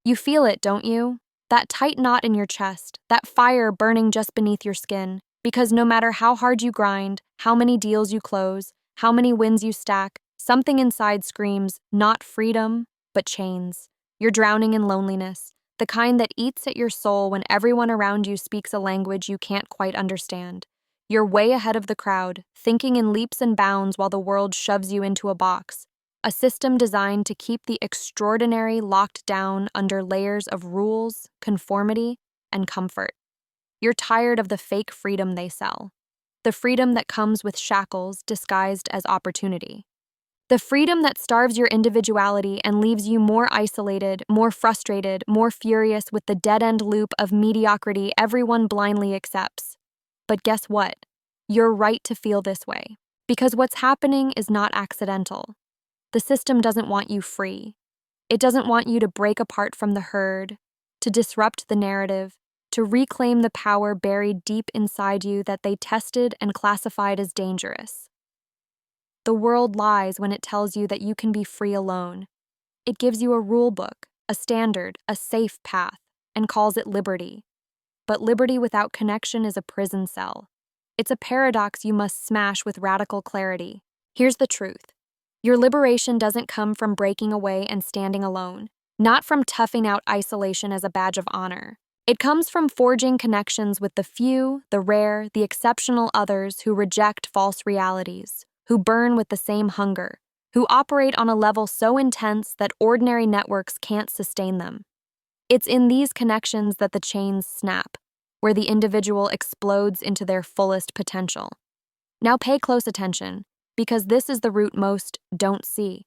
You feel it, don't you? That tight knot in your chest, that fire burning just beneath your skin. Because no matter how hard you grind, how many deals you close, how many wins you stack, something inside screams, not freedom, but chains. You're drowning in loneliness, the kind that eats at your soul when everyone around you speaks a language you can't quite understand. You're way ahead of the crowd, thinking in leaps and bounds while the world shoves you into a box. A system designed to keep the extraordinary locked down under layers of rules, conformity, and comfort. You're tired of the fake freedom they sell. The freedom that comes with shackles disguised as opportunity. The freedom that starves your individuality and leaves you more isolated, more frustrated, more furious with the dead-end loop of mediocrity everyone blindly accepts. But guess what? You're right to feel this way. Because what's happening is not accidental. The system doesn't want you free. It doesn't want you to break apart from the herd, to disrupt the narrative, to reclaim the power buried deep inside you that they tested and classified as dangerous. The world lies when it tells you that you can be free alone. It gives you a rule book, a standard, a safe path, and calls it liberty. But liberty without connection is a prison cell. It's a paradox you must smash with radical clarity. Here's the truth. Your liberation doesn't come from breaking away and standing alone, not from toughing out isolation as a badge of honor. It comes from forging connections with the few, the rare, the exceptional others who reject false realities, who burn with the same hunger, who operate on a level so intense that ordinary networks can't sustain them. It's in these connections that the chains snap, where the individual explodes into their fullest potential. Now pay close attention, because this is the route most don't see.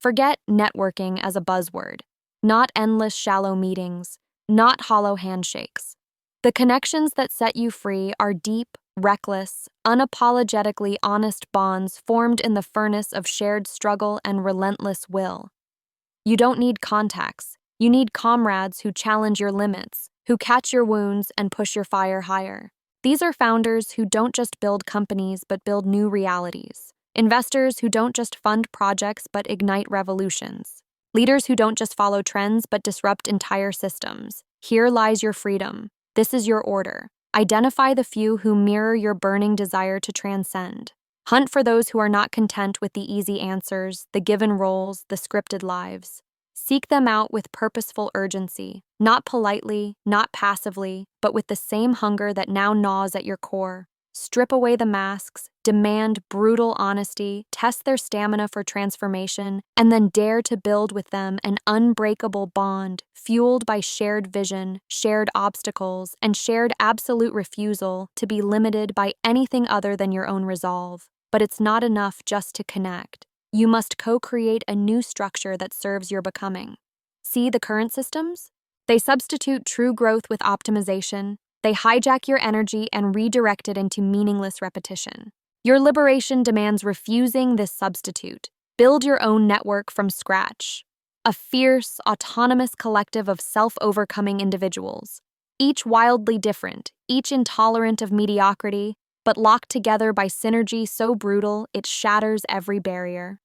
Forget networking as a buzzword, not endless shallow meetings, not hollow handshakes. The connections that set you free are deep, reckless, unapologetically honest bonds formed in the furnace of shared struggle and relentless will. You don't need contacts. You need comrades who challenge your limits, who catch your wounds and push your fire higher. These are founders who don't just build companies but build new realities. Investors who don't just fund projects but ignite revolutions. Leaders who don't just follow trends but disrupt entire systems. Here lies your freedom. This is your order. Identify the few who mirror your burning desire to transcend. Hunt for those who are not content with the easy answers, the given roles, the scripted lives. Seek them out with purposeful urgency, not politely, not passively, but with the same hunger that now gnaws at your core. Strip away the masks, demand brutal honesty, test their stamina for transformation, and then dare to build with them an unbreakable bond, fueled by shared vision, shared obstacles, and shared absolute refusal to be limited by anything other than your own resolve. But it's not enough just to connect. You must co-create a new structure that serves your becoming. See the current systems? They substitute true growth with optimization. They hijack your energy and redirect it into meaningless repetition. Your liberation demands refusing this substitute. Build your own network from scratch. A fierce, autonomous collective of self-overcoming individuals. Each wildly different, each intolerant of mediocrity, but locked together by synergy so brutal it shatters every barrier.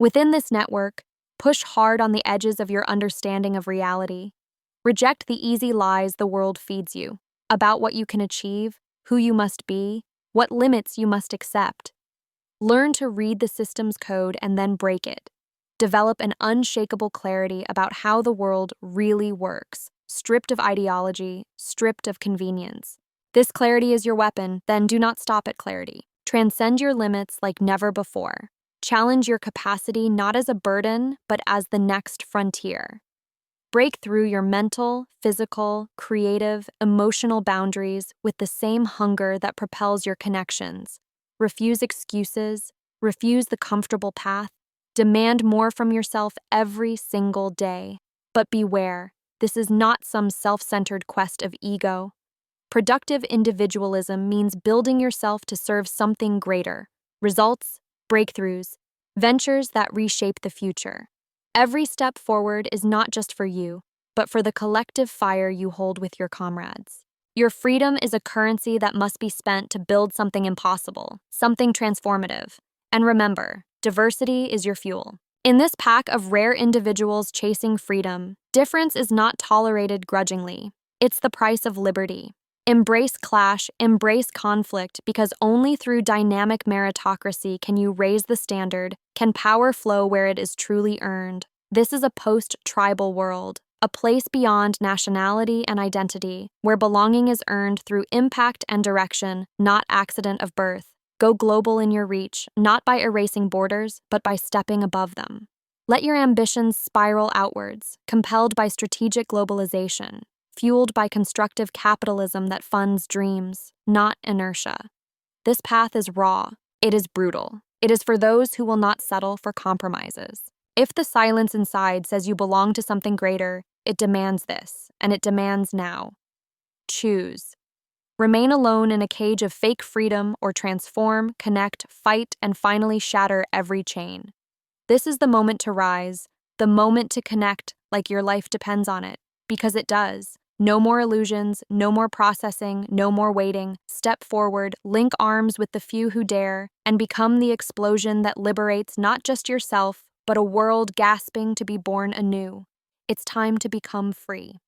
Within this network, push hard on the edges of your understanding of reality. Reject the easy lies the world feeds you about what you can achieve, who you must be, what limits you must accept. Learn to read the system's code and then break it. Develop an unshakable clarity about how the world really works, stripped of ideology, stripped of convenience. This clarity is your weapon, then do not stop at clarity. Transcend your limits like never before. Challenge your capacity not as a burden, but as the next frontier. Break through your mental, physical, creative, emotional boundaries with the same hunger that propels your connections. Refuse excuses, refuse the comfortable path, demand more from yourself every single day. But beware, this is not some self-centered quest of ego. Productive individualism means building yourself to serve something greater. Results, breakthroughs, ventures that reshape the future. Every step forward is not just for you, but for the collective fire you hold with your comrades. Your freedom is a currency that must be spent to build something impossible, something transformative. And remember, diversity is your fuel. In this pack of rare individuals chasing freedom, Difference is not tolerated grudgingly. It's the price of liberty. Embrace clash, embrace conflict, because only through dynamic meritocracy can you raise the standard, can power flow where it is truly earned. This is a post-tribal world, a place beyond nationality and identity, where belonging is earned through impact and direction, not accident of birth. Go global in your reach, not by erasing borders, but by stepping above them. Let your ambitions spiral outwards, compelled by strategic globalization, fueled by constructive capitalism that funds dreams, not inertia. This path is raw. It is brutal. It is for those who will not settle for compromises. If the silence inside says you belong to something greater, it demands this, and it demands now. Choose. Remain alone in a cage of fake freedom, or transform, connect, fight, and finally shatter every chain. This is the moment to rise, the moment to connect like your life depends on it, because it does. No more illusions, no more processing, no more waiting. Step forward, link arms with the few who dare, and become the explosion that liberates not just yourself, but a world gasping to be born anew. It's time to become free.